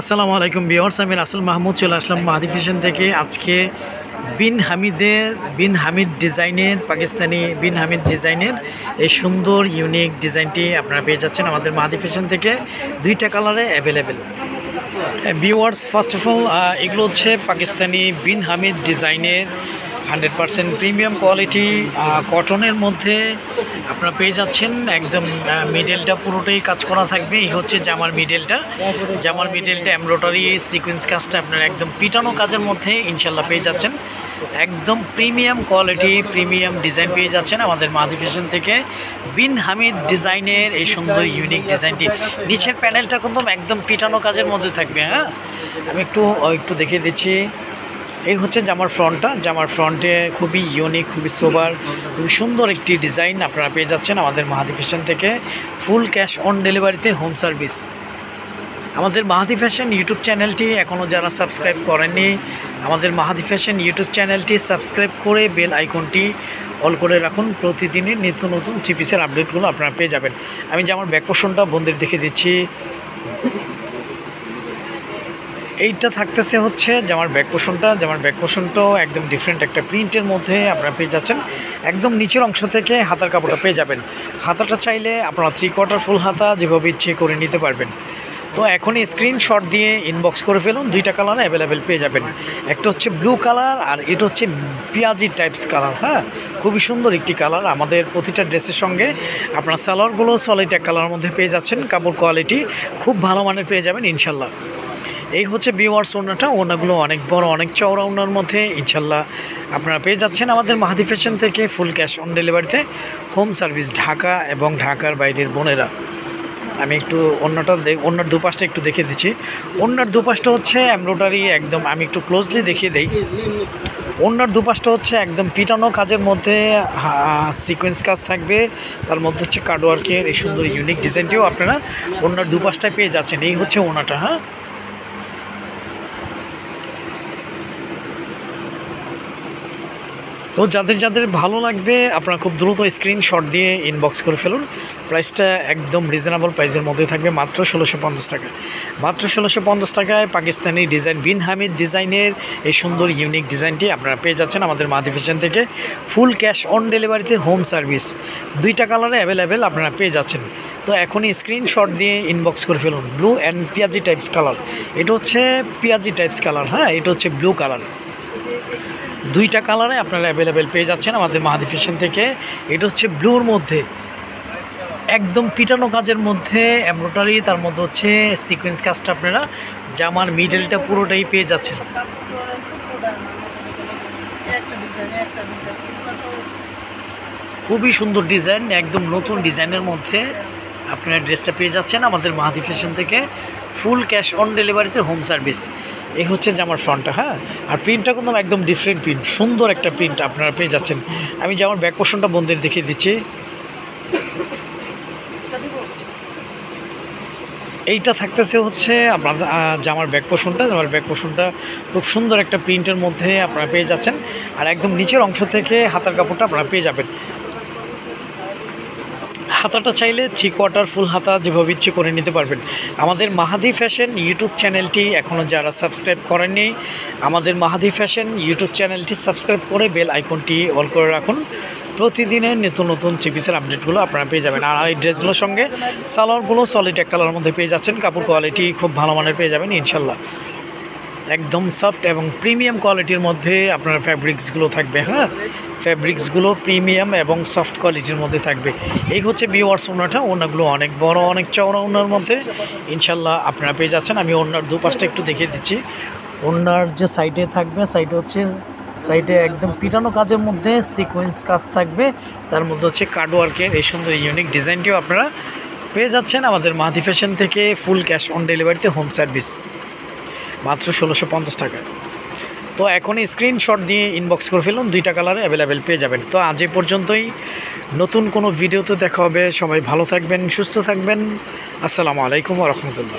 আসসালামু আলাইকুম ভিউয়ার্স, আমি রাসেল মাহমুদ চলে আসলাম মাহাদি ফ্যাশন থেকে। আজকে বিন হামিদ ডিজাইনের, পাকিস্তানি বিন হামিদ ডিজাইনের এই সুন্দর ইউনিক ডিজাইনটি আপনারা পেয়ে যাচ্ছেন আমাদের মাহাদি ফ্যাশন থেকে। দুইটা কালারে available. Viewers, first of all এগুলো হচ্ছে পাকিস্তানি বিন হামিদ ডিজাইনের 100% প্রিমিয়াম কোয়ালিটি কটনের মধ্যে আপনারা পেয়ে যাচ্ছেন। একদম মিডেলটা পুরোটাই কাজ করা থাকবে। এই হচ্ছে জামার মিডেলটা এমব্রয়ডারি সিকোয়েন্স কাজটা আপনারা একদম পিটানো কাজের মধ্যে ইনশাল্লাহ পেয়ে যাচ্ছেন। একদম প্রিমিয়াম কোয়ালিটি, প্রিমিয়াম ডিজাইন পেয়ে যাচ্ছেন আমাদের মাহাদি ফ্যাশন থেকে। বিন হামিদ ডিজাইনের এই সুন্দর ইউনিক ডিজাইনটি, নিচের প্যানেলটা কিন্তু একদম পিটানো কাজের মধ্যে থাকবে। হ্যাঁ, আমি একটু দেখিয়ে দিচ্ছি। এই হচ্ছে জামার ফ্রন্টে খুবই ইউনিক, খুবই সোবার, খুবই সুন্দর একটি ডিজাইন আপনারা পেয়ে যাচ্ছেন আমাদের মাহাদি ফ্যাশন থেকে। ফুল ক্যাশ অন ডেলিভারিতে হোম সার্ভিস। আমাদের মাহাদি ফ্যাশন ইউটিউব চ্যানেলটি এখনও যারা সাবস্ক্রাইব করেননি, আমাদের মাহাদি ফ্যাশন ইউটিউব চ্যানেলটি সাবস্ক্রাইব করে বেল আইকনটি অল করে রাখুন। প্রতিদিনের নিত্য নতুন থ্রি পিসের আপডেটগুলো আপনারা পেয়ে যাবেন। আমি জামার ব্যাক পোর্শনটা বন্ধুদের দেখে দিচ্ছি। এইটা থাকতেছে হচ্ছে জামার ব্যাক পোর্শনটাও একদম ডিফারেন্ট একটা প্রিন্টের মধ্যে আপনারা পেয়ে যাচ্ছেন। একদম নিচের অংশ থেকে হাতার কাপড়টা পেয়ে যাবেন। হাতাটা চাইলে আপনারা 3/4 ফুল হাতা যেভাবে ইচ্ছে করে নিতে পারবেন। তো এখনই স্ক্রিনশট দিয়ে ইনবক্স করে ফেলুন। দুইটা কালার অ্যাভেলেবেল পেয়ে যাবেন। একটা হচ্ছে ব্লু কালার আর এটা হচ্ছে পেঁয়াজি টাইপস কালার। হ্যাঁ, খুবই সুন্দর একটি কালার। আমাদের প্রতিটা ড্রেসের সঙ্গে আপনার সালোয়ারগুলো সলিড এক কালারের মধ্যে পেয়ে যাচ্ছেন। কাপড় কোয়ালিটি খুব ভালো মানের পেয়ে যাবেন ইনশাল্লাহ। এই হচ্ছে ভিউয়ার্স ওনাগুলো অনেক বড়, অনেক চওড়া ওনার মধ্যে ইনশাল্লাহ আপনারা পেয়ে যাচ্ছেন আমাদের মাহাদি ফ্যাশন থেকে। ফুল ক্যাশ অন ডেলিভারিতে হোম সার্ভিস, ঢাকা এবং ঢাকার বাইরের বোনেরা। আমি একটু ওনার দুপাশটা একটু দেখিয়ে দিচ্ছি। ওনার দুপাশটা হচ্ছে এমব্রয়ডারি, একদম আমি একটু ক্লোজলি দেখিয়ে দিই। ওনার দুপাশটা হচ্ছে একদম পিটানো কাজের মধ্যে সিকোয়েন্স কাজ থাকবে। তার মধ্যে হচ্ছে কাটওয়ার্কের এই সুন্দর ইউনিক ডিজাইনটিও আপনারা ওনার দুপাশটায় পেয়ে যাচ্ছেন। এই হচ্ছে ওনাটা। হ্যাঁ, তো যাদের ভালো লাগবে আপনারা খুব দ্রুত স্ক্রিনশট দিয়ে ইনবক্স করে ফেলুন। প্রাইসটা একদম রিজনেবল প্রাইসের মধ্যে থাকবে, মাত্র 1650 টাকা। মাত্র 1650 টাকায় পাকিস্তানি ডিজাইন বিন হামিদ ডিজাইনের এই সুন্দর ইউনিক ডিজাইনটি আপনারা পেয়ে যাচ্ছেন আমাদের মাহাদি ফ্যাশন থেকে। ফুল ক্যাশ অন ডেলিভারিতে হোম সার্ভিস। দুইটা কালারে অ্যাভেলেবেল আপনারা পেয়ে যাচ্ছেন। তো এখনই স্ক্রিনশট দিয়ে ইনবক্স করে ফেলুন। ব্লু অ্যান্ড পেঁয়াজি টাইপস কালার, এটা হচ্ছে পেঁয়াজি টাইপস কালার। হ্যাঁ, এটা হচ্ছে ব্লু কালার। দুইটা কালারে আপনারা অ্যাভেলেবেল পেয়ে যাচ্ছেন আমাদের মাহাদি ফ্যাশন থেকে। এটা হচ্ছে ব্লুর মধ্যে একদম পিটানো কাজের মধ্যে এমব্রয়ডারি, তার মধ্যে হচ্ছে সিকোয়েন্স কাজটা আপনারা জামার মিডলটা পুরোটাই পেয়ে যাচ্ছেন। খুবই সুন্দর ডিজাইন, একদম নতুন ডিজাইনের মধ্যে আপনারা ড্রেসটা পেয়ে যাচ্ছেন আমাদের মাহাদি ফ্যাশন থেকে। ফুল ক্যাশ অন ডেলিভারিতে হোম সার্ভিস। এই হচ্ছে জামার ফ্রন্টটা। হ্যাঁ, আর প্রিন্টটা কিন্তু একদম ডিফারেন্ট প্রিন্ট, সুন্দর একটা প্রিন্ট আপনারা পেয়ে যাচ্ছেন। আমি জামার ব্যাক পোর্শনটা বন্ধুদের দেখিয়ে দিচ্ছি। এইটা থাকতেছে হচ্ছে আপনার জামার ব্যাক পোর্শনটা খুব সুন্দর একটা প্রিন্টের মধ্যে আপনারা পেয়ে যাচ্ছেন। আর একদম নিচের অংশ থেকে হাতার কাপড়টা আপনারা পেয়ে যাবেন। হাতাটা চাইলে 3/4 ফুল হাতা যেভাবে ইচ্ছে করে নিতে পারবেন। আমাদের মাহাদি ফ্যাশন ইউটিউব চ্যানেলটি এখনও যারা সাবস্ক্রাইব করেননি, আমাদের মাহাদি ফ্যাশন ইউটিউব চ্যানেলটি সাবস্ক্রাইব করে বেল আইকনটি অল করে রাখুন। প্রতিদিনের নিত্য নতুন থ্রি পিসের আপডেটগুলো আপনারা পেয়ে যাবেন। আর এই ড্রেসগুলোর সঙ্গে সালোয়ারগুলো সলিড এক কালারের মধ্যে পেয়ে যাচ্ছেন। কাপড় কোয়ালিটি খুব ভালো মানের পেয়ে যাবেন ইনশাল্লাহ। একদম সফট এবং প্রিমিয়াম কোয়ালিটির মধ্যে আপনার ফ্যাব্রিক্সগুলো থাকবে। হ্যাঁ, ফ্যাব্রিক্সগুলো প্রিমিয়াম এবং সফট কোয়ালিটির মধ্যে থাকবে। এই হচ্ছে ভিউয়ার্স ওনাগুলো অনেক বড়, অনেক চওড়া ওনার মধ্যে ইনশাল্লাহ আপনারা পেয়ে যাচ্ছেন। আমি ওনার দুপাশটা একটু দেখিয়ে দিচ্ছি। ওনার যে সাইডে থাকবে, সাইডে একদম পিটানো কাজের মধ্যে সিকোয়েন্স কাজ থাকবে। তার মধ্যে হচ্ছে কাটওয়ার্কের এই সুন্দর ইউনিক ডিজাইনটিও আপনারা পেয়ে যাচ্ছেন আমাদের মাহাদি ফ্যাশন থেকে। ফুল ক্যাশ অন ডেলিভারিতে হোম সার্ভিস, মাত্র 1650 টাকা। তো এখনই স্ক্রিনশট দিয়ে ইনবক্স করে ফেলুন। দুইটা কালারে অ্যাভেলেবেল পেয়ে যাবেন। তো আজ এই পর্যন্তই, নতুন কোনো ভিডিওতে দেখা হবে। সবাই ভালো থাকবেন, সুস্থ থাকবেন। আসসালামু আলাইকুম ওয়া রাহমাতুল্লাহ।